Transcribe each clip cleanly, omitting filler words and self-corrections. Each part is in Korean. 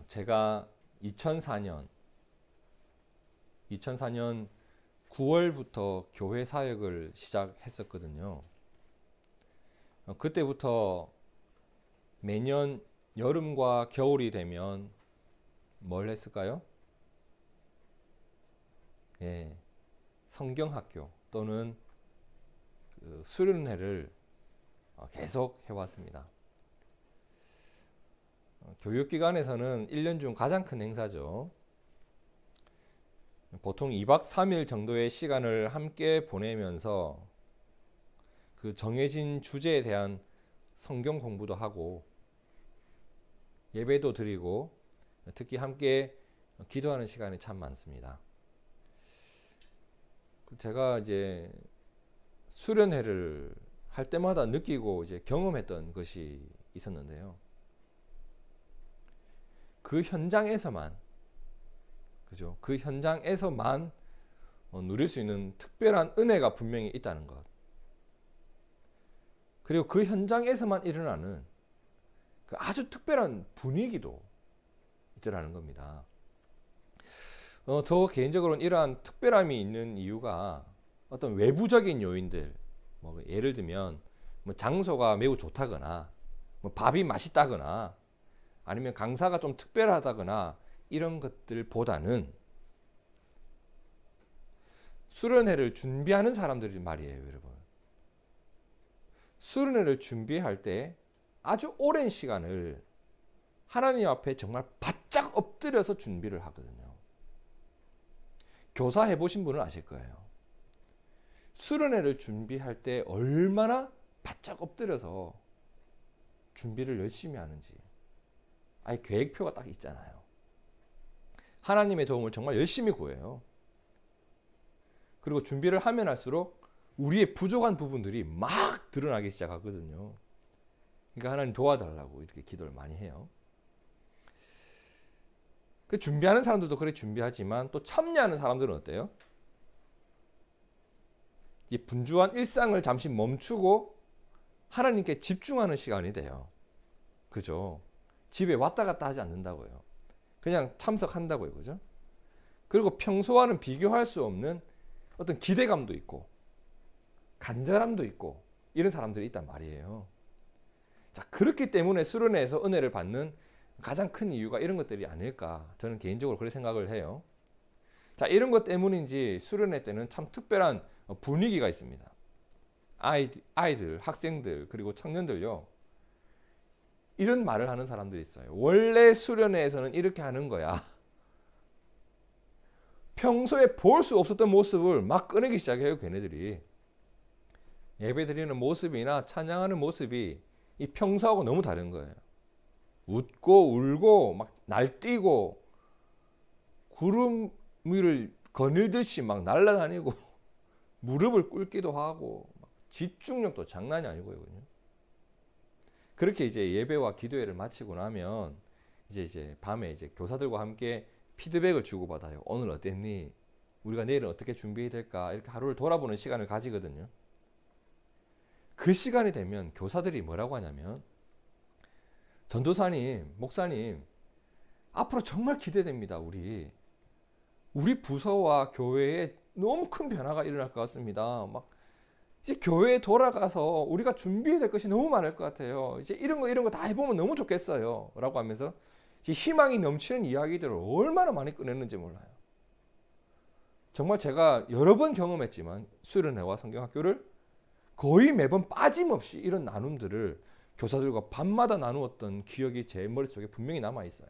제가 2004년 9월부터 교회 사역을 시작했었거든요. 그때부터 매년 여름과 겨울이 되면 뭘 했을까요? 예, 성경학교 또는 수련회를 계속 해왔습니다. 교육기관에서는 1년 중 가장 큰 행사죠. 보통 2박 3일 정도의 시간을 함께 보내면서 그 정해진 주제에 대한 성경 공부도 하고 예배도 드리고 특히 함께 기도하는 시간이 참 많습니다. 제가 이제 수련회를 할 때마다 느끼고 이제 경험했던 것이 있었는데요. 그 현장에서만 누릴 수 있는 특별한 은혜가 분명히 있다는 것. 그리고 그 현장에서만 일어나는 그 아주 특별한 분위기도 있더라는 겁니다. 저 개인적으로는 이러한 특별함이 있는 이유가 어떤 외부적인 요인들, 예를 들면 장소가 매우 좋다거나 밥이 맛있다거나 아니면 강사가 좀 특별하다거나 이런 것들보다는 수련회를 준비하는 사람들이 말이에요, 여러분. 수련회를 준비할 때 아주 오랜 시간을 하나님 앞에 정말 바짝 엎드려서 준비를 하거든요. 교사 해보신 분은 아실 거예요. 수련회를 준비할 때 얼마나 바짝 엎드려서 준비를 열심히 하는지. 아예 계획표가 딱 있잖아요. 하나님의 도움을 정말 열심히 구해요. 그리고 준비를 하면 할수록 우리의 부족한 부분들이 막 드러나기 시작하거든요. 그러니까 하나님 도와달라고 이렇게 기도를 많이 해요. 그 준비하는 사람들도 그렇게 준비하지만 또 참여하는 사람들은 어때요? 이 분주한 일상을 잠시 멈추고 하나님께 집중하는 시간이 돼요. 그죠? 집에 왔다 갔다 하지 않는다고요. 그냥 참석한다고요. 그죠? 그리고 평소와는 비교할 수 없는 어떤 기대감도 있고 간절함도 있고 이런 사람들이 있단 말이에요. 자, 그렇기 때문에 수련회에서 은혜를 받는 가장 큰 이유가 이런 것들이 아닐까 저는 개인적으로 그렇게 생각을 해요. 자, 이런 것 때문인지 수련회 때는 참 특별한 분위기가 있습니다. 아이들, 학생들 그리고 청년들요. 이런 말을 하는 사람들이 있어요. 원래 수련회에서는 이렇게 하는 거야. 평소에 볼 수 없었던 모습을 막 꺼내기 시작해요. 걔네들이. 예배드리는 모습이나 찬양하는 모습이 이 평소하고 너무 다른 거예요. 웃고 울고 막 날뛰고 구름 위를 거닐듯이 막 날아다니고 무릎을 꿇기도 하고 집중력도 장난이 아니고요. 그렇게 이제 예배와 기도회를 마치고 나면 이제 밤에 이제 교사들과 함께 피드백을 주고받아요. 오늘 어땠니? 우리가 내일은 어떻게 준비해야 될까? 이렇게 하루를 돌아보는 시간을 가지거든요. 그 시간이 되면 교사들이 뭐라고 하냐면 전도사님, 목사님 앞으로 정말 기대됩니다. 우리 부서와 교회에 너무 큰 변화가 일어날 것 같습니다. 막 이제 교회에 돌아가서 우리가 준비해야 될 것이 너무 많을 것 같아요. 이제 이런 거 다 해보면 너무 좋겠어요. 라고 하면서 희망이 넘치는 이야기들을 얼마나 많이 꺼냈는지 몰라요. 정말 제가 여러 번 경험했지만 수련회와 성경학교를 거의 매번 빠짐없이 이런 나눔들을 교사들과 밤마다 나누었던 기억이 제 머릿속에 분명히 남아있어요.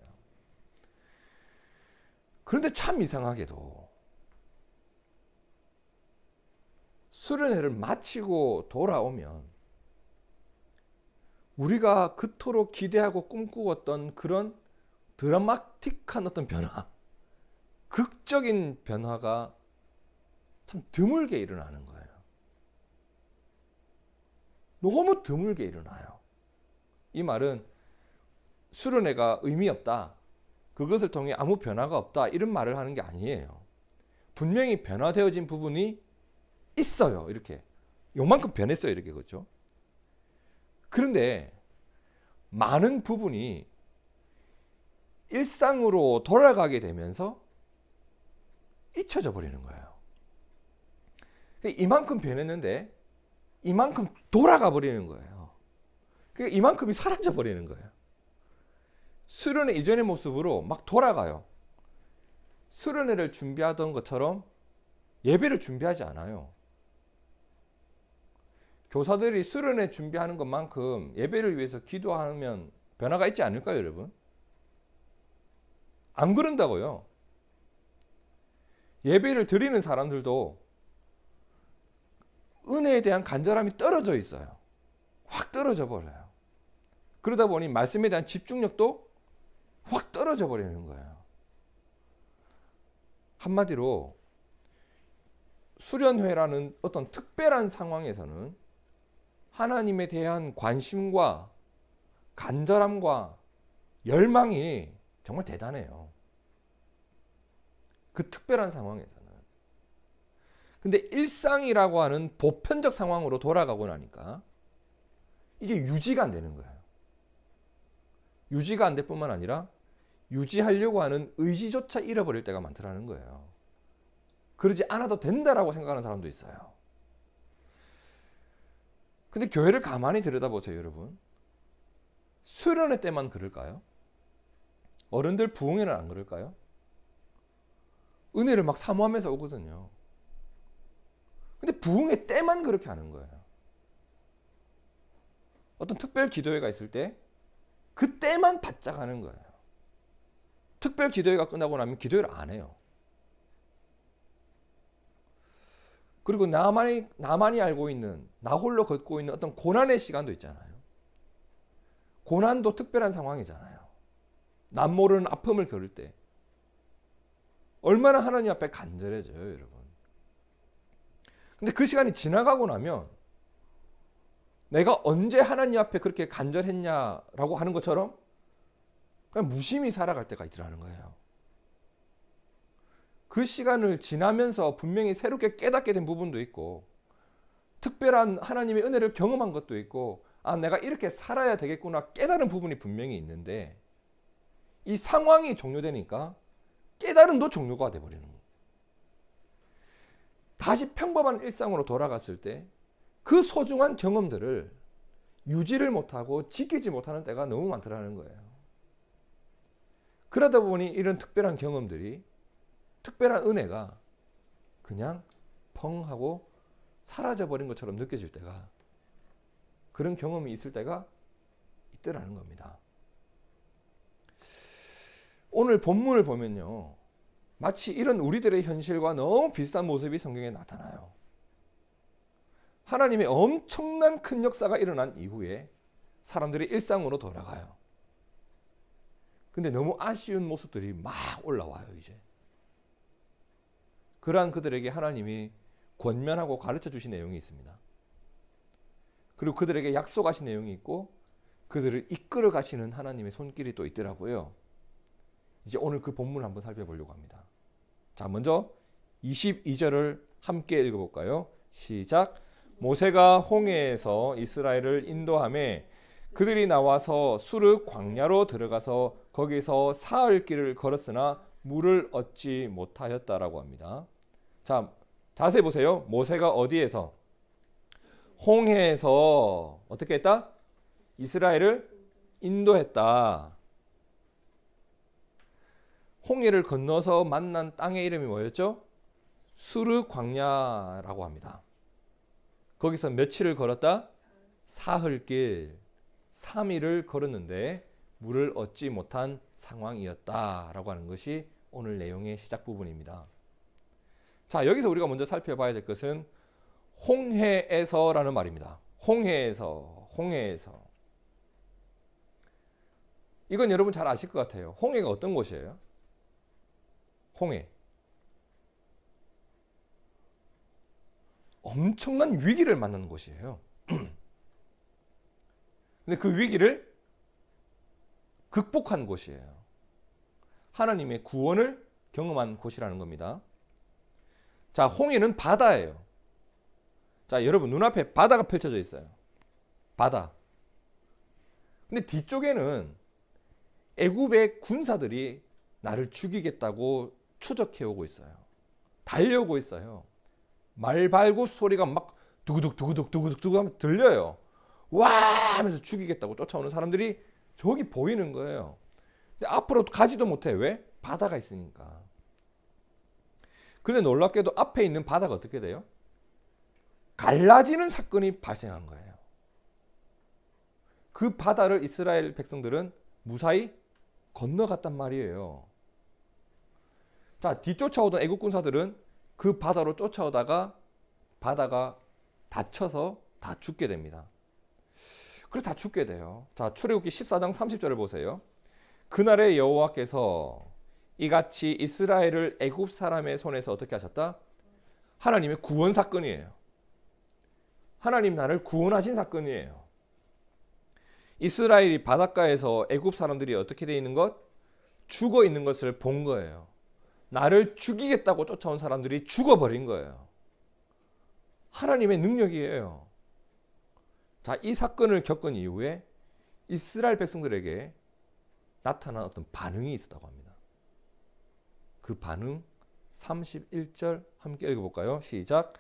그런데 참 이상하게도 수련회를 마치고 돌아오면 우리가 그토록 기대하고 꿈꾸었던 그런 드라마틱한 어떤 변화, 극적인 변화가 참 드물게 일어나는 거예요. 너무 드물게 일어나요. 이 말은 수련회가 의미 없다, 그것을 통해 아무 변화가 없다 이런 말을 하는 게 아니에요. 분명히 변화되어진 부분이 있어요. 이렇게 요만큼 변했어요. 이렇게. 그렇죠? 그런데 많은 부분이 일상으로 돌아가게 되면서 잊혀져 버리는 거예요. 이만큼 변했는데 이만큼 돌아가 버리는 거예요. 이만큼이 사라져 버리는 거예요. 수련회 이전의 모습으로 막 돌아가요. 수련회를 준비하던 것처럼 예배를 준비하지 않아요. 교사들이 수련회 준비하는 것만큼 예배를 위해서 기도하면 변화가 있지 않을까요, 여러분? 안 그런다고요. 예배를 드리는 사람들도 은혜에 대한 간절함이 떨어져 있어요. 확 떨어져 버려요. 그러다 보니 말씀에 대한 집중력도 확 떨어져 버리는 거예요. 한마디로 수련회라는 어떤 특별한 상황에서는 하나님에 대한 관심과 간절함과 열망이 정말 대단해요. 그 특별한 상황에서는. 근데 일상이라고 하는 보편적 상황으로 돌아가고 나니까 이게 유지가 안 되는 거예요. 유지가 안 될 뿐만 아니라 유지하려고 하는 의지조차 잃어버릴 때가 많더라는 거예요. 그러지 않아도 된다라고 생각하는 사람도 있어요. 근데 교회를 가만히 들여다보세요, 여러분. 수련회 때만 그럴까요? 어른들 부흥회는 안 그럴까요? 은혜를 막 사모하면서 오거든요. 근데 부흥회 때만 그렇게 하는 거예요. 어떤 특별 기도회가 있을 때 그때만 바짝 하는 거예요. 특별 기도회가 끝나고 나면 기도회를 안 해요. 그리고 나만이 알고 있는, 나 홀로 걷고 있는 어떤 고난의 시간도 있잖아요. 고난도 특별한 상황이잖아요. 남 모르는 아픔을 겪을 때 얼마나 하나님 앞에 간절해져요, 여러분. 근데 그 시간이 지나가고 나면 내가 언제 하나님 앞에 그렇게 간절했냐라고 하는 것처럼 그냥 무심히 살아갈 때가 있더라는 거예요. 그 시간을 지나면서 분명히 새롭게 깨닫게 된 부분도 있고 특별한 하나님의 은혜를 경험한 것도 있고 아, 내가 이렇게 살아야 되겠구나 깨달은 부분이 분명히 있는데 이 상황이 종료되니까 깨달음도 종료가 돼버리는 거예요. 다시 평범한 일상으로 돌아갔을 때 그 소중한 경험들을 유지를 못하고 지키지 못하는 때가 너무 많더라는 거예요. 그러다 보니 이런 특별한 경험들이, 특별한 은혜가 그냥 펑 하고 사라져버린 것처럼 느껴질 때가, 그런 경험이 있을 때가 있더라는 겁니다. 오늘 본문을 보면요, 마치 이런 우리들의 현실과 너무 비슷한 모습이 성경에 나타나요. 하나님의 엄청난 큰 역사가 일어난 이후에 사람들이 일상으로 돌아가요. 근데 너무 아쉬운 모습들이 막 올라와요, 이제. 그러한 그들에게 하나님이 권면하고 가르쳐 주신 내용이 있습니다. 그리고 그들에게 약속하신 내용이 있고 그들을 이끌어 가시는 하나님의 손길이 또 있더라고요. 이제 오늘 그 본문을 한번 살펴보려고 합니다. 자, 먼저 22절을 함께 읽어볼까요? 시작. 모세가 홍해에서 이스라엘을 인도하매 그들이 나와서 수르 광야로 들어가서 거기서 사흘 길을 걸었으나 물을 얻지 못하였다라고 합니다. 자, 자세히 보세요. 모세가 어디에서? 홍해에서 어떻게 했다? 이스라엘을 인도했다. 홍해를 건너서 만난 땅의 이름이 뭐였죠? 수르 광야라고 합니다. 거기서 며칠을 걸었다? 사흘길, 3일을 걸었는데 물을 얻지 못한 상황이었다라고 하는 것이 오늘 내용의 시작 부분입니다. 자, 여기서 우리가 먼저 살펴봐야 될 것은 홍해에서라는 말입니다. 홍해에서. 이건 여러분 잘 아실 것 같아요. 홍해가 어떤 곳이에요? 홍해. 엄청난 위기를 만나는 곳이에요. 근데 그 위기를 극복한 곳이에요. 하나님의 구원을 경험한 곳이라는 겁니다. 자, 홍해는 바다예요. 자, 여러분 눈앞에 바다가 펼쳐져 있어요. 바다. 근데 뒤쪽에는 애굽의 군사들이 나를 죽이겠다고 추적해오고 있어요. 달려오고 있어요. 말발굽 소리가 막 두구둑 두구둑 두구둑 두구 하면서 들려요. 와 하면서 죽이겠다고 쫓아오는 사람들이 저기 보이는 거예요. 근데 앞으로 가지도 못해. 왜? 바다가 있으니까. 근데 놀랍게도 앞에 있는 바다가 어떻게 돼요? 갈라지는 사건이 발생한 거예요. 그 바다를 이스라엘 백성들은 무사히 건너갔단 말이에요. 자, 뒤쫓아오던 애국 군사들은 그 바다로 쫓아오다가 바다가 닫혀서 다 죽게 됩니다. 그래 다 죽게 돼요. 자, 출애굽기 14장 30절을 보세요. 그날에 여호와께서 이같이 이스라엘을 애굽 사람의 손에서 어떻게 하셨다? 하나님의 구원 사건이에요. 하나님 나를 구원하신 사건이에요. 이스라엘이 바닷가에서 애굽 사람들이 어떻게 돼 있는 것? 죽어 있는 것을 본 거예요. 나를 죽이겠다고 쫓아온 사람들이 죽어버린 거예요. 하나님의 능력이에요. 자, 이 사건을 겪은 이후에 이스라엘 백성들에게 나타난 어떤 반응이 있었다고 합니다. 그 반응 31절 함께 읽어볼까요? 시작.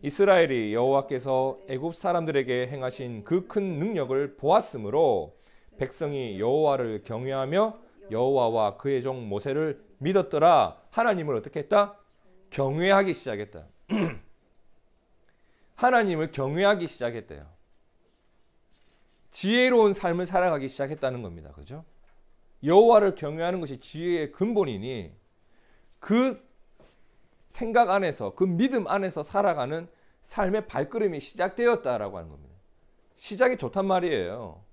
이스라엘이 여호와께서 애굽 사람들에게 행하신 그 큰 능력을 보았으므로 백성이 여호와를 경외하며 여호와와 그의 종 모세를 믿었더라. 하나님을 어떻게 했다? 경외하기 시작했다. 하나님을 경외하기 시작했대요. 지혜로운 삶을 살아가기 시작했다는 겁니다. 그죠? 여호와를 경외하는 것이 지혜의 근본이니 그 생각 안에서 그 믿음 안에서 살아가는 삶의 발걸음이 시작되었다라고 하는 겁니다. 시작이 좋단 말이에요.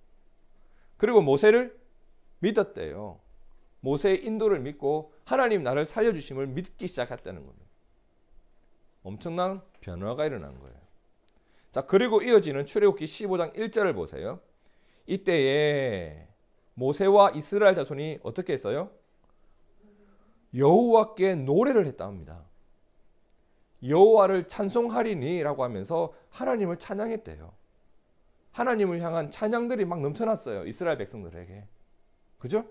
그리고 모세를 믿었대요. 모세의 인도를 믿고 하나님 나를 살려주심을 믿기 시작했다는 겁니다. 엄청난 변화가 일어난 거예요. 자, 그리고 이어지는 출애굽기 15장 1절을 보세요. 이때에 모세와 이스라엘 자손이 어떻게 했어요? 여호와께 노래를 했다 합니다. 여호와를 찬송하리니 라고 하면서 하나님을 찬양했대요. 하나님을 향한 찬양들이 막 넘쳐났어요. 이스라엘 백성들에게. 그죠?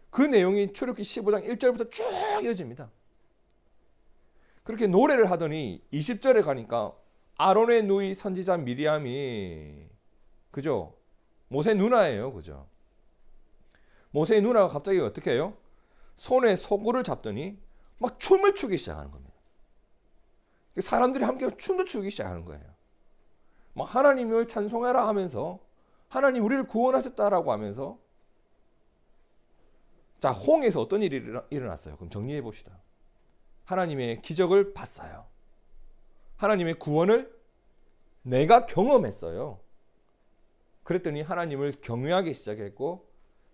그 내용이 출애굽기 15장 1절부터 쭉 이어집니다. 그렇게 노래를 하더니 20절에 가니까 아론의 누이 선지자 미리암이, 그죠? 모세 누나예요. 그죠? 모세의 누나가 갑자기 어떻게 해요? 손에 소구를 잡더니 막 춤을 추기 시작하는 겁니다. 사람들이 함께 춤도 추기 시작하는 거예요. 막 하나님을 찬송해라 하면서 하나님 우리를 구원하셨다라고 하면서, 자, 홍해에서 어떤 일이 일어났어요? 그럼 정리해 봅시다. 하나님의 기적을 봤어요. 하나님의 구원을 내가 경험했어요. 그랬더니 하나님을 경외하기 시작했고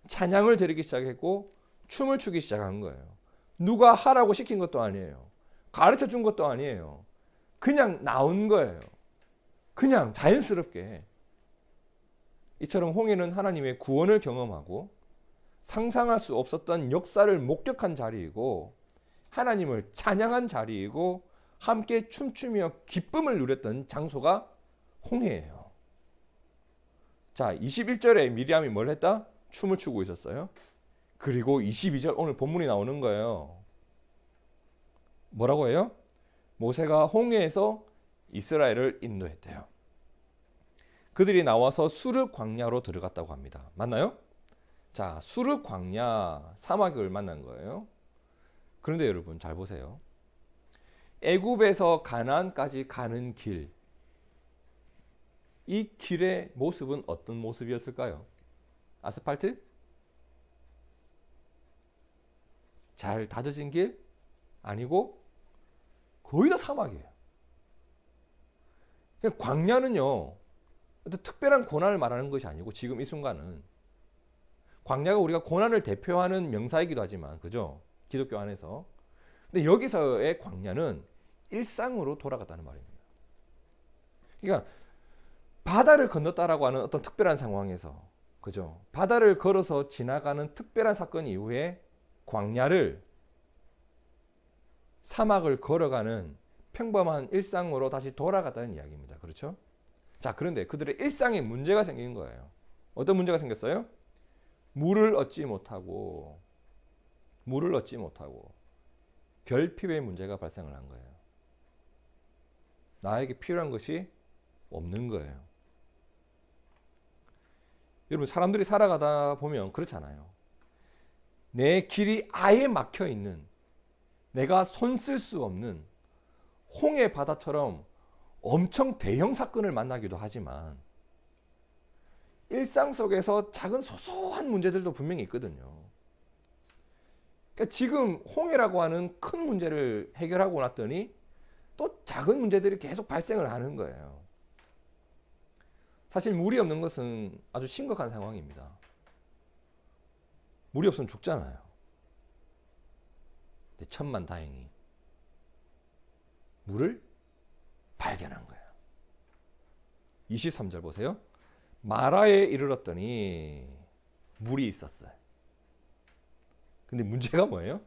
찬양을 드리기 시작했고 춤을 추기 시작한 거예요. 누가 하라고 시킨 것도 아니에요. 가르쳐 준 것도 아니에요. 그냥 나온 거예요. 그냥 자연스럽게. 이처럼 홍해는 하나님의 구원을 경험하고 상상할 수 없었던 역사를 목격한 자리이고 하나님을 찬양한 자리이고 함께 춤추며 기쁨을 누렸던 장소가 홍해예요. 자, 21절에 미리암이 뭘 했다? 춤을 추고 있었어요. 그리고 22절 오늘 본문이 나오는 거예요. 뭐라고 해요? 모세가 홍해에서 이스라엘을 인도했대요. 그들이 나와서 수르 광야로 들어갔다고 합니다. 맞나요? 자, 수르 광야 사막을 만난 거예요. 그런데 여러분 잘 보세요. 애굽에서 가나안까지 가는 길, 이 길의 모습은 어떤 모습이었을까요? 아스팔트? 잘 다져진 길? 아니고 거의 다 사막이에요. 광야는요, 어떤 특별한 고난을 말하는 것이 아니고 지금 이 순간은 광야가 우리가 고난을 대표하는 명사이기도 하지만, 그죠? 기독교 안에서. 근데 여기서의 광야는 일상으로 돌아갔다는 말입니다. 그러니까 바다를 건넜다라고 하는 어떤 특별한 상황에서, 그죠? 바다를 걸어서 지나가는 특별한 사건 이후에 광야를, 사막을 걸어가는 평범한 일상으로 다시 돌아갔다는 이야기입니다. 그렇죠? 자, 그런데 그들의 일상에 문제가 생긴 거예요. 어떤 문제가 생겼어요? 물을 얻지 못하고 결핍의 문제가 발생을 한 거예요. 나에게 필요한 것이 없는 거예요. 여러분, 사람들이 살아가다 보면 그렇잖아요. 내 길이 아예 막혀 있는, 내가 손 쓸 수 없는 홍해 바다처럼 엄청 대형 사건을 만나기도 하지만 일상 속에서 작은 소소한 문제들도 분명히 있거든요. 그러니까 지금 홍해라고 하는 큰 문제를 해결하고 났더니 또 작은 문제들이 계속 발생을 하는 거예요. 사실 물이 없는 것은 아주 심각한 상황입니다. 물이 없으면 죽잖아요. 근데 천만다행히 물을 발견한 거예요. 23절 보세요. 마라에 이르렀더니 물이 있었어요. 근데 문제가 뭐예요?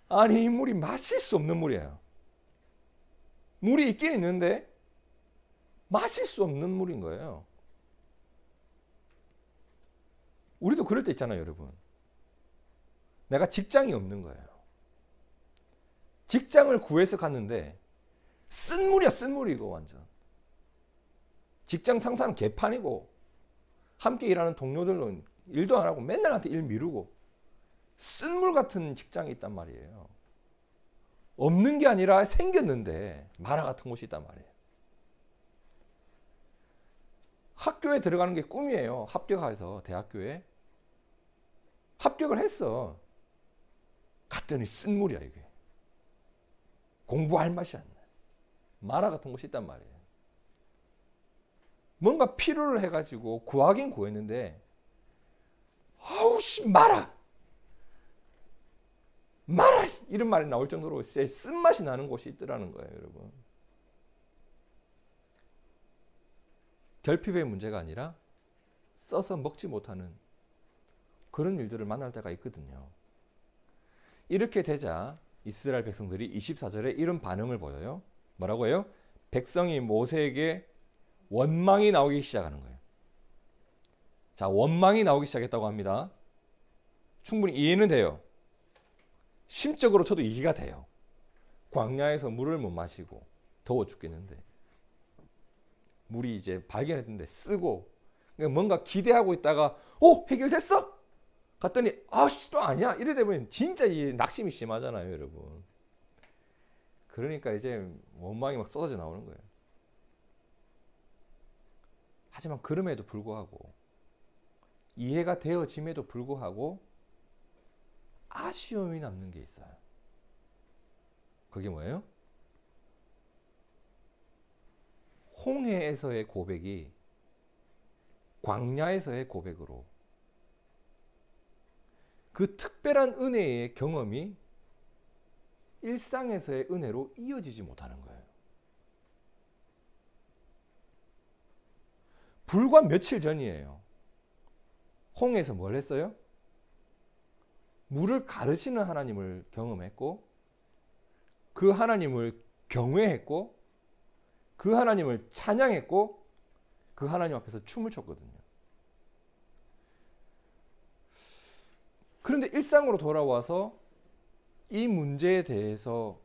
아니, 이 물이 마실 수 없는 물이에요. 물이 있긴 있는데 마실 수 없는 물인 거예요. 우리도 그럴 때 있잖아요, 여러분. 내가 직장이 없는 거예요. 직장을 구해서 갔는데 쓴 물이야, 쓴 물이고 완전. 직장 상사는 개판이고 함께 일하는 동료들은 일도 안 하고 맨날 나한테 일 미루고 쓴 물 같은 직장이 있단 말이에요. 없는 게 아니라 생겼는데 마라 같은 곳이 있단 말이에요. 학교에 들어가는 게 꿈이에요. 합격해서 대학교에 합격을 했어. 갔더니 쓴 물이야 이게. 공부할 맛이 안 나. 마라 같은 곳이 있단 말이에요. 뭔가 필요를 해가지고 구하긴 구했는데 아우씨 마라 이런 말이 나올 정도로 쓴맛이 나는 곳이 있더라는 거예요, 여러분. 결핍의 문제가 아니라 써서 먹지 못하는 그런 일들을 만날 때가 있거든요. 이렇게 되자 이스라엘 백성들이 24절에 이런 반응을 보여요. 뭐라고 해요? 백성이 모세에게 원망이 나오기 시작하는 거예요. 자, 원망이 나오기 시작했다고 합니다. 충분히 이해는 돼요. 심적으로 저도 이해가 돼요. 광야에서 물을 못 마시고 더워 죽겠는데 물이 이제 발견했는데 쓰고 그러니까 뭔가 기대하고 있다가 해결됐어? 갔더니 아씨 또 아니야. 이래 되면 진짜 이 낙심이 심하잖아요, 여러분. 그러니까 이제 원망이 막 쏟아져 나오는 거예요. 하지만 그럼에도 불구하고 이해가 되어짐에도 불구하고 아쉬움이 남는 게 있어요. 그게 뭐예요? 홍해에서의 고백이 광야에서의 고백으로 그 특별한 은혜의 경험이 일상에서의 은혜로 이어지지 못하는 거예요. 불과 며칠 전이에요. 홍해에서 뭘 했어요? 물을 가르치는 하나님을 경험했고 그 하나님을 경외했고 그 하나님을 찬양했고 그 하나님 앞에서 춤을 췄거든요. 그런데 일상으로 돌아와서 이 문제에 대해서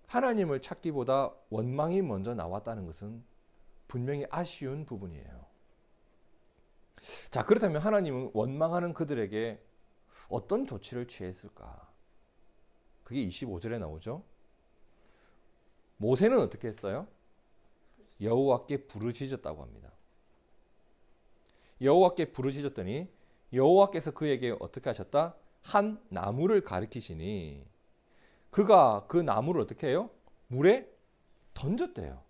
하나님을 찾기보다 원망이 먼저 나왔다는 것은 분명히 아쉬운 부분이에요. 자, 그렇다면 하나님은 원망하는 그들에게 어떤 조치를 취했을까? 그게 25절에 나오죠. 모세는 어떻게 했어요? 여호와께 부르짖었다고 합니다. 여호와께 부르짖었더니 여호와께서 그에게 어떻게 하셨다? 한 나무를 가리키시니 그가 그 나무를 어떻게 해요? 물에 던졌대요.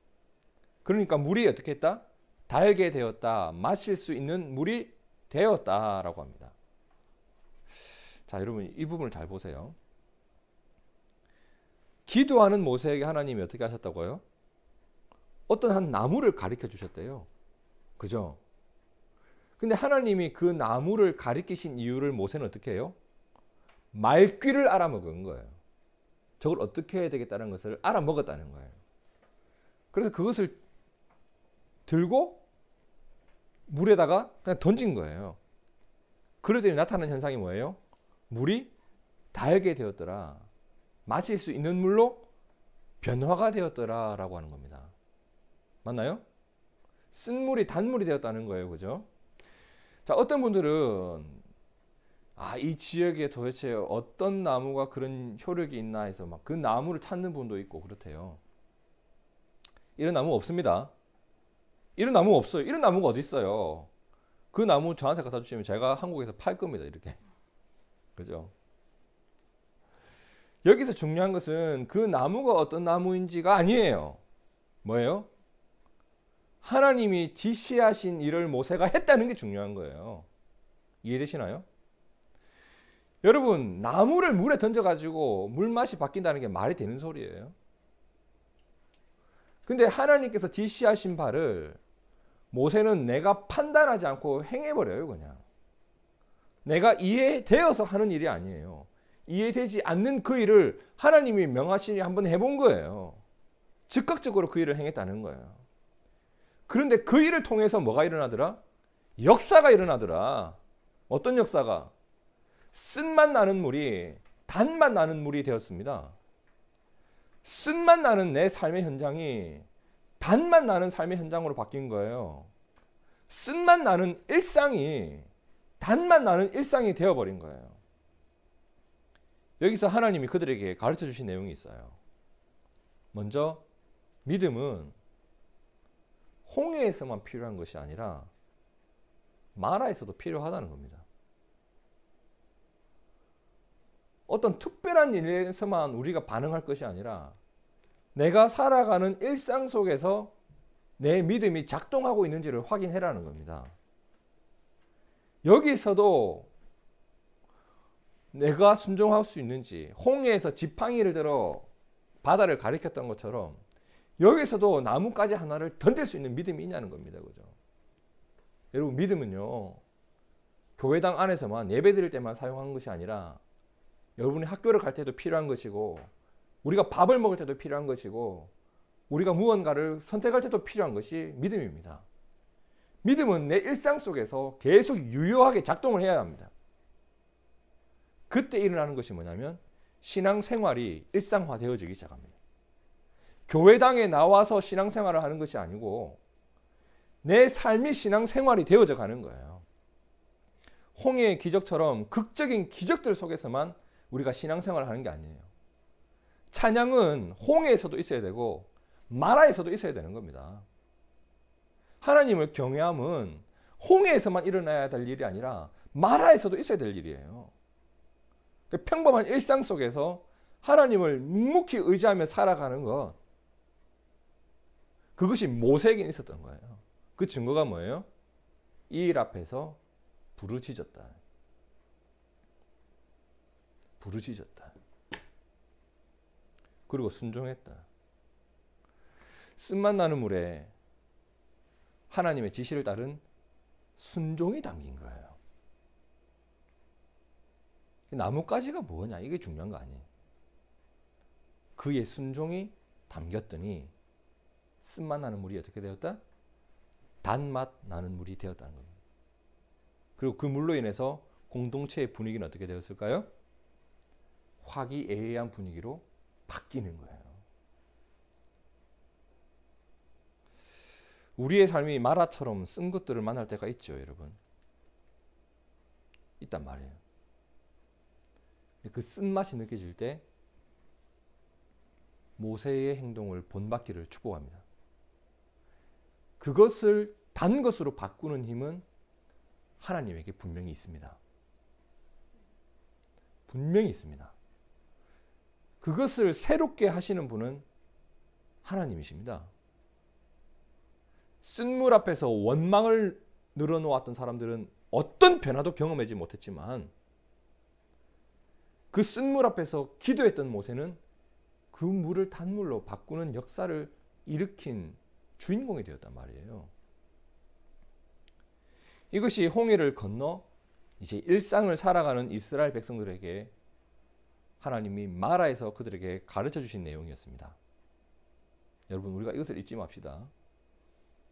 그러니까 물이 어떻게 했다? 달게 되었다. 마실 수 있는 물이 되었다라고 합니다. 자, 여러분 이 부분을 잘 보세요. 기도하는 모세에게 하나님이 어떻게 하셨다고요? 어떤 한 나무를 가리켜 주셨대요. 그죠? 근데 하나님이 그 나무를 가리키신 이유를 모세는 어떻게 해요? 말귀를 알아먹은 거예요. 저걸 어떻게 해야 되겠다는 것을 알아먹었다는 거예요. 그래서 그것을 들고 물에다가 그냥 던진 거예요. 그러더니 나타나는 현상이 뭐예요? 물이 달게 되었더라. 마실 수 있는 물로 변화가 되었더라 라고 하는 겁니다. 맞나요? 쓴 물이 단물이 되었다는 거예요. 그죠? 자, 어떤 분들은 이 지역에 도대체 어떤 나무가 그런 효력이 있나 해서 막 그 나무를 찾는 분도 있고 그렇대요. 이런 나무 없습니다. 이런 나무 없어요. 이런 나무가 어디 있어요? 그 나무 저한테 갖다 주시면 제가 한국에서 팔 겁니다. 이렇게. 그죠? 여기서 중요한 것은 그 나무가 어떤 나무인지가 아니에요. 뭐예요? 하나님이 지시하신 일을 모세가 했다는 게 중요한 거예요. 이해되시나요? 여러분, 나무를 물에 던져가지고 물맛이 바뀐다는 게 말이 되는 소리예요. 근데 하나님께서 지시하신 바를 모세는 내가 판단하지 않고 행해버려요. 그냥. 내가 이해되어서 하는 일이 아니에요. 이해되지 않는 그 일을 하나님이 명하시니 한번 해본 거예요. 즉각적으로 그 일을 행했다는 거예요. 그런데 그 일을 통해서 뭐가 일어나더라? 역사가 일어나더라. 어떤 역사가? 쓴맛 나는 물이 단맛 나는 물이 되었습니다. 쓴맛 나는 내 삶의 현장이 단맛 나는 삶의 현장으로 바뀐 거예요. 쓴맛 나는 일상이 단맛 나는 일상이 되어버린 거예요. 여기서 하나님이 그들에게 가르쳐 주신 내용이 있어요. 먼저 믿음은 홍해에서만 필요한 것이 아니라 마라에서도 필요하다는 겁니다. 어떤 특별한 일에서만 우리가 반응할 것이 아니라 내가 살아가는 일상 속에서 내 믿음이 작동하고 있는지를 확인해라는 겁니다. 여기서도 내가 순종할 수 있는지, 홍해에서 지팡이를 들어 바다를 가리켰던 것처럼 여기서도 나뭇가지 하나를 던질 수 있는 믿음이 있냐는 겁니다. 그죠? 여러분, 믿음은요, 교회당 안에서만 예배 드릴 때만 사용하는 것이 아니라 여러분이 학교를 갈 때도 필요한 것이고, 우리가 밥을 먹을 때도 필요한 것이고, 우리가 무언가를 선택할 때도 필요한 것이 믿음입니다. 믿음은 내 일상 속에서 계속 유효하게 작동을 해야 합니다. 그때 일어나는 것이 뭐냐면 신앙생활이 일상화되어지기 시작합니다. 교회당에 나와서 신앙생활을 하는 것이 아니고 내 삶이 신앙생활이 되어져 가는 거예요. 홍해의 기적처럼 극적인 기적들 속에서만 우리가 신앙생활을 하는 게 아니에요. 찬양은 홍해에서도 있어야 되고 마라에서도 있어야 되는 겁니다. 하나님을 경외함은 홍해에서만 일어나야 될 일이 아니라 마라에서도 있어야 될 일이에요. 평범한 일상 속에서 하나님을 묵묵히 의지하며 살아가는 것, 그것이 모세에게 있었던 거예요. 그 증거가 뭐예요? 이 일 앞에서 부르짖었다. 부르짖었다. 그리고 순종했다. 쓴맛 나는 물에 하나님의 지시를 따른 순종이 담긴 거예요. 나뭇가지가 뭐냐, 이게 중요한 거 아니에요. 그의 순종이 담겼더니 쓴맛 나는 물이 어떻게 되었다? 단맛 나는 물이 되었다는 겁니다. 그리고 그 물로 인해서 공동체의 분위기는 어떻게 되었을까요? 화기애애한 분위기로 바뀌는 거예요. 우리의 삶이 마라처럼 쓴 것들을 만날 때가 있죠, 여러분. 있단 말이에요. 그 쓴맛이 느껴질 때 모세의 행동을 본받기를 축복합니다. 그것을 단 것으로 바꾸는 힘은 하나님에게 분명히 있습니다. 분명히 있습니다. 그것을 새롭게 하시는 분은 하나님이십니다. 쓴물 앞에서 원망을 늘어놓았던 사람들은 어떤 변화도 경험하지 못했지만 그 쓴물 앞에서 기도했던 모세는 그 물을 단물로 바꾸는 역사를 일으킨 주인공이 되었단 말이에요. 이것이 홍해를 건너 이제 일상을 살아가는 이스라엘 백성들에게 하나님이 마라에서 그들에게 가르쳐 주신 내용이었습니다. 여러분, 우리가 이것을 잊지 맙시다.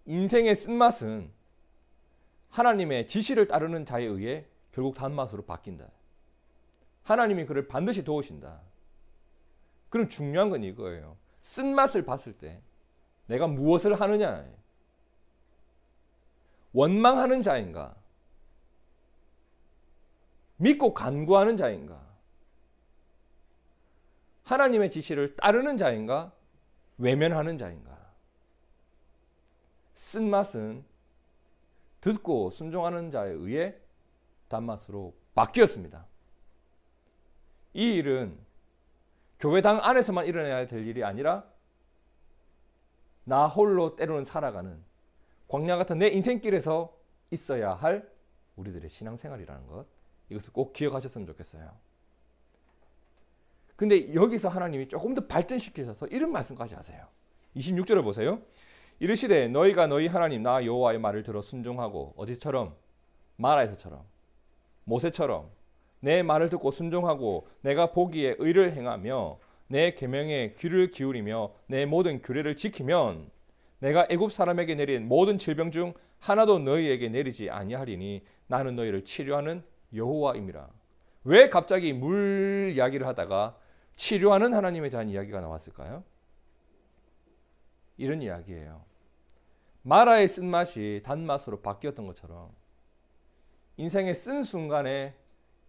인생의 쓴맛은 하나님의 지시를 따르는 자에 의해 결국 단맛으로 바뀐다. 하나님이 그를 반드시 도우신다. 그럼 중요한 건 이거예요. 쓴맛을 봤을 때 내가 무엇을 하느냐. 원망하는 자인가? 믿고 간구하는 자인가? 하나님의 지시를 따르는 자인가? 외면하는 자인가? 쓴맛은 듣고 순종하는 자에 의해 단맛으로 바뀌었습니다. 이 일은 교회당 안에서만 일어나야 될 일이 아니라 나 홀로 때로는 살아가는 광야 같은 내 인생길에서 있어야 할 우리들의 신앙생활이라는 것, 이것을 꼭 기억하셨으면 좋겠어요. 근데 여기서 하나님이 조금 더 발전시키셔서 이런 말씀까지 하세요. 26절을 보세요. 이르시되 너희가 너희 하나님 나 여호와의 말을 들어 순종하고, 어디처럼? 마라에서처럼, 모세처럼 내 말을 듣고 순종하고 내가 보기에 의를 행하며 내 계명에 귀를 기울이며 내 모든 규례를 지키면 내가 애굽 사람에게 내린 모든 질병 중 하나도 너희에게 내리지 아니하리니 나는 너희를 치료하는 여호와임이라. 왜 갑자기 물 이야기를 하다가 치료하는 하나님에 대한 이야기가 나왔을까요? 이런 이야기예요. 마라의 쓴맛이 단맛으로 바뀌었던 것처럼 인생의 쓴 순간에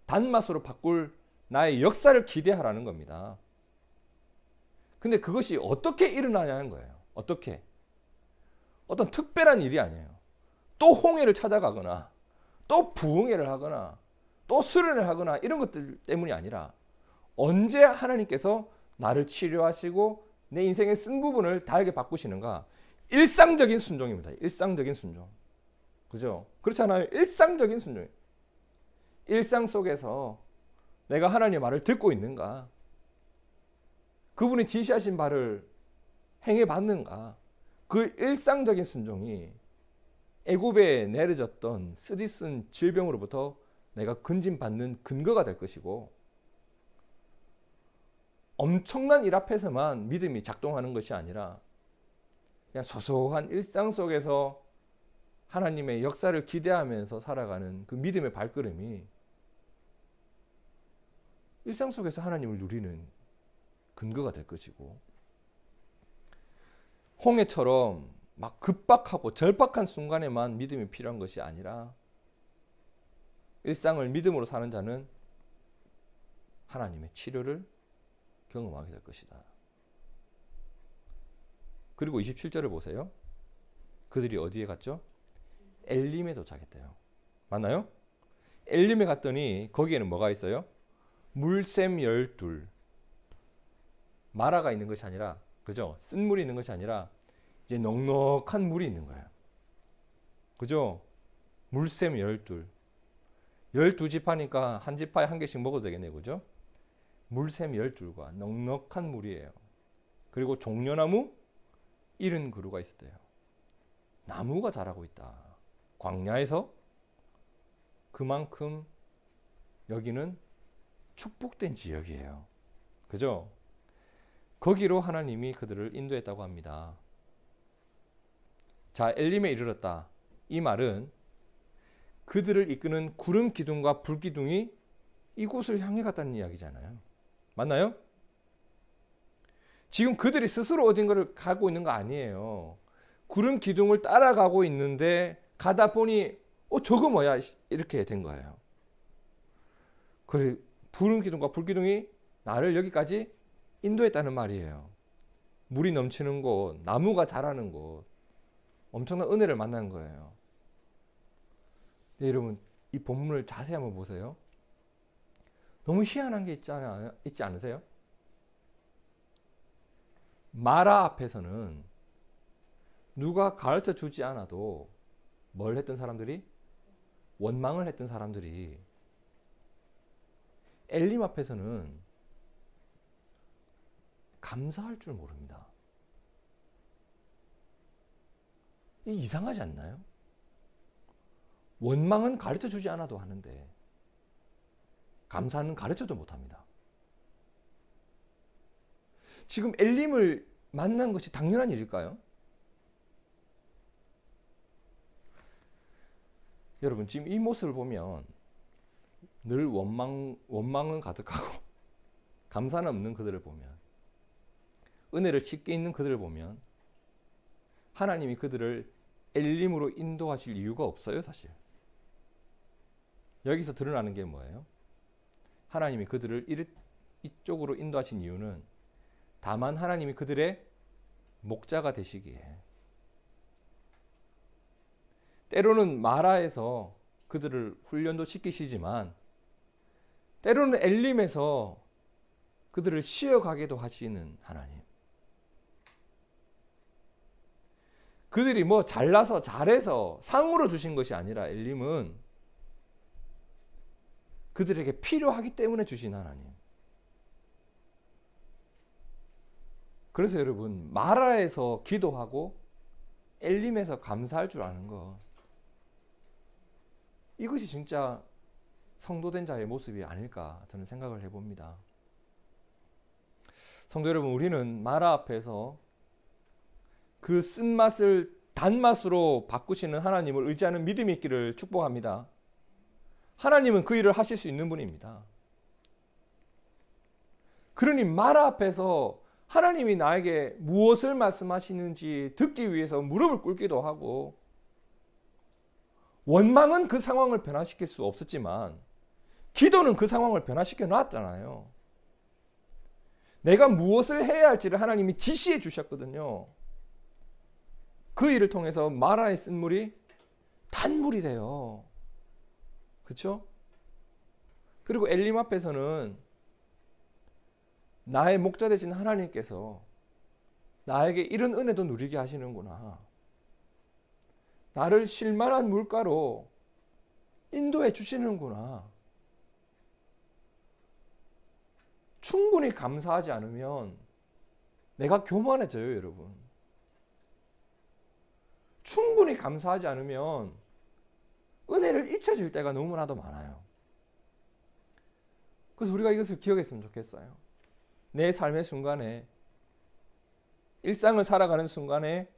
단맛으로 바꿀 나의 역사를 기대하라는 겁니다. 근데 그것이 어떻게 일어나냐는 거예요. 어떻게? 어떤 특별한 일이 아니에요. 또 홍해를 찾아가거나 또 부흥회를 하거나 또 수련을 하거나 이런 것들 때문이 아니라 언제 하나님께서 나를 치료하시고 내 인생의 쓴 부분을 달게 바꾸시는가? 일상적인 순종입니다. 일상적인 순종. 그죠? 그렇잖아요. 일상적인 순종. 일상 속에서 내가 하나님의 말을 듣고 있는가? 그분이 지시하신 바를 행해 봤는가? 그 일상적인 순종이 애굽에 내려졌던 쓰디쓴 질병으로부터 내가 건진받는 근거가 될 것이고, 엄청난 일 앞에서만 믿음이 작동하는 것이 아니라 그냥 소소한 일상 속에서 하나님의 역사를 기대하면서 살아가는 그 믿음의 발걸음이 일상 속에서 하나님을 누리는 근거가 될 것이고, 홍해처럼 막 급박하고 절박한 순간에만 믿음이 필요한 것이 아니라 일상을 믿음으로 사는 자는 하나님의 치료를 경험하게 될 것이다. 그리고 27절을 보세요. 그들이 어디에 갔죠? 엘림에 도착했대요. 맞나요? 엘림에 갔더니 거기에는 뭐가 있어요? 물샘 12. 마라가 있는 것이 아니라, 그죠? 쓴 물이 있는 것이 아니라 이제 넉넉한 물이 있는 거예요. 그죠? 물샘 12. 12지파니까 한 지파에 한 개씩 먹어도 되겠네요. 그죠? 물샘 12과 넉넉한 물이에요. 그리고 종려나무 70그루가 있었대요. 나무가 자라고 있다. 광야에서 그만큼 여기는 축복된 지역이에요. 그죠? 거기로 하나님이 그들을 인도했다고 합니다. 자, 엘림에 이르렀다. 이 말은 그들을 이끄는 구름 기둥과 불 기둥이 이곳을 향해 갔다는 이야기잖아요. 맞나요? 지금 그들이 스스로 어딘가를 가고 있는 거 아니에요. 구름 기둥을 따라가고 있는데 가다 보니 저거 뭐야? 이렇게 된 거예요. 그래, 구름 기둥과 불 기둥이 나를 여기까지 인도했다는 말이에요. 물이 넘치는 곳, 나무가 자라는 곳, 엄청난 은혜를 만난 거예요. 네, 여러분, 이 본문을 자세히 한번 보세요. 너무 희한한 게 있지 않으세요? 마라 앞에서는 누가 가르쳐 주지 않아도 뭘 했던 사람들이? 원망을 했던 사람들이 엘림 앞에서는 감사할 줄 모릅니다. 이상하지 않나요? 원망은 가르쳐 주지 않아도 하는데 감사는 가르쳐도 못합니다. 지금 엘림을 만난 것이 당연한 일일까요? 여러분, 지금 이 모습을 보면 늘 원망은 가득하고 감사는 없는 그들을 보면, 은혜를 쉽게 잊는 그들을 보면 하나님이 그들을 엘림으로 인도하실 이유가 없어요. 사실 여기서 드러나는 게 뭐예요? 하나님이 그들을 이쪽으로 인도하신 이유는 다만 하나님이 그들의 목자가 되시기에, 때로는 마라에서 그들을 훈련도 시키시지만 때로는 엘림에서 그들을 쉬어가게도 하시는 하나님. 그들이 뭐 잘나서 잘해서 상으로 주신 것이 아니라 엘림은 그들에게 필요하기 때문에 주신 하나님. 그래서 여러분, 마라에서 기도하고 엘림에서 감사할 줄 아는 것, 이것이 진짜 성도된 자의 모습이 아닐까 저는 생각을 해봅니다. 성도 여러분, 우리는 마라 앞에서 그 쓴맛을 단맛으로 바꾸시는 하나님을 의지하는 믿음이 있기를 축복합니다. 하나님은 그 일을 하실 수 있는 분입니다. 그러니 마라 앞에서 하나님이 나에게 무엇을 말씀하시는지 듣기 위해서 무릎을 꿇기도 하고, 원망은 그 상황을 변화시킬 수 없었지만 기도는 그 상황을 변화시켜 놨잖아요. 내가 무엇을 해야 할지를 하나님이 지시해 주셨거든요. 그 일을 통해서 마라의 쓴물이 단물이 돼요. 그렇죠? 그리고 엘림 앞에서는 나의 목자 되신 하나님께서 나에게 이런 은혜도 누리게 하시는구나, 나를 쉴만한 물가로 인도해 주시는구나. 충분히 감사하지 않으면 내가 교만해져요, 여러분. 충분히 감사하지 않으면 은혜를 잊혀질 때가 너무나도 많아요. 그래서 우리가 이것을 기억했으면 좋겠어요. 내 삶의 순간에, 일상을 살아가는 순간에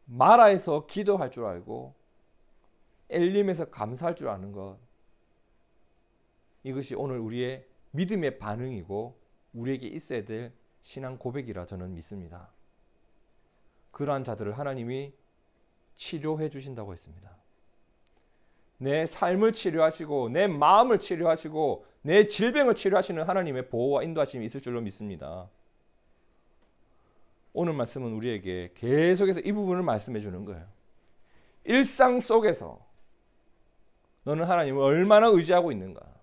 마라에서 기도할 줄 알고 엘림에서 감사할 줄 아는 것, 이것이 오늘 우리의 믿음의 반응이고 우리에게 있어야 될 신앙 고백이라 저는 믿습니다. 그러한 자들을 하나님이 치료해 주신다고 했습니다. 내 삶을 치료하시고 내 마음을 치료하시고 내 질병을 치료하시는 하나님의 보호와 인도하심이 있을 줄로 믿습니다. 오늘 말씀은 우리에게 계속해서 이 부분을 말씀해 주는 거예요. 일상 속에서 너는 하나님을 얼마나 의지하고 있는가?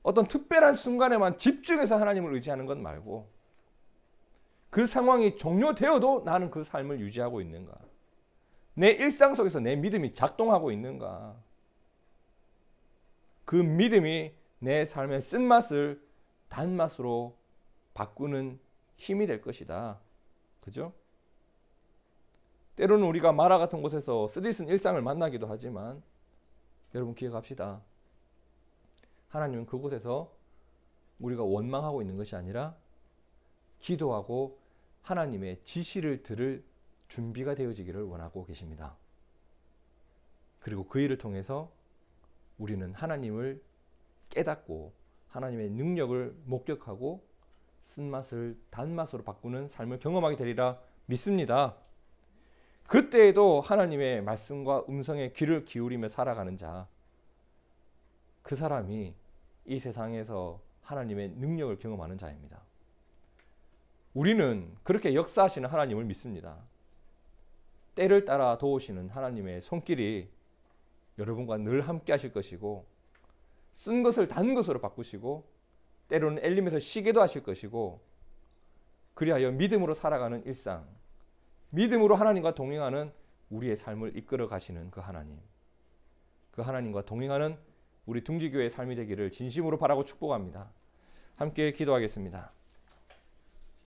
어떤 특별한 순간에만 집중해서 하나님을 의지하는 것 말고 그 상황이 종료되어도 나는 그 삶을 유지하고 있는가? 내 일상 속에서 내 믿음이 작동하고 있는가? 그 믿음이 내 삶의 쓴맛을 단맛으로 바꾸는 힘이 될 것이다. 그죠? 때로는 우리가 마라 같은 곳에서 쓰디쓴 일상을 만나기도 하지만 여러분 기억합시다. 하나님은 그곳에서 우리가 원망하고 있는 것이 아니라 기도하고 하나님의 지시를 들을 준비가 되어지기를 원하고 계십니다. 그리고 그 일을 통해서 우리는 하나님을 깨닫고 하나님의 능력을 목격하고 쓴맛을 단맛으로 바꾸는 삶을 경험하게 되리라 믿습니다. 그때에도 하나님의 말씀과 음성에 귀를 기울이며 살아가는 자, 그 사람이 이 세상에서 하나님의 능력을 경험하는 자입니다. 우리는 그렇게 역사하시는 하나님을 믿습니다. 때를 따라 도우시는 하나님의 손길이 여러분과 늘 함께 하실 것이고, 쓴 것을 단 것으로 바꾸시고 때로는 엘림에서 쉬게도 하실 것이고, 그리하여 믿음으로 살아가는 일상, 믿음으로 하나님과 동행하는 우리의 삶을 이끌어 가시는 그 하나님, 그 하나님과 동행하는 우리 둥지교회의 삶이 되기를 진심으로 바라고 축복합니다. 함께 기도하겠습니다.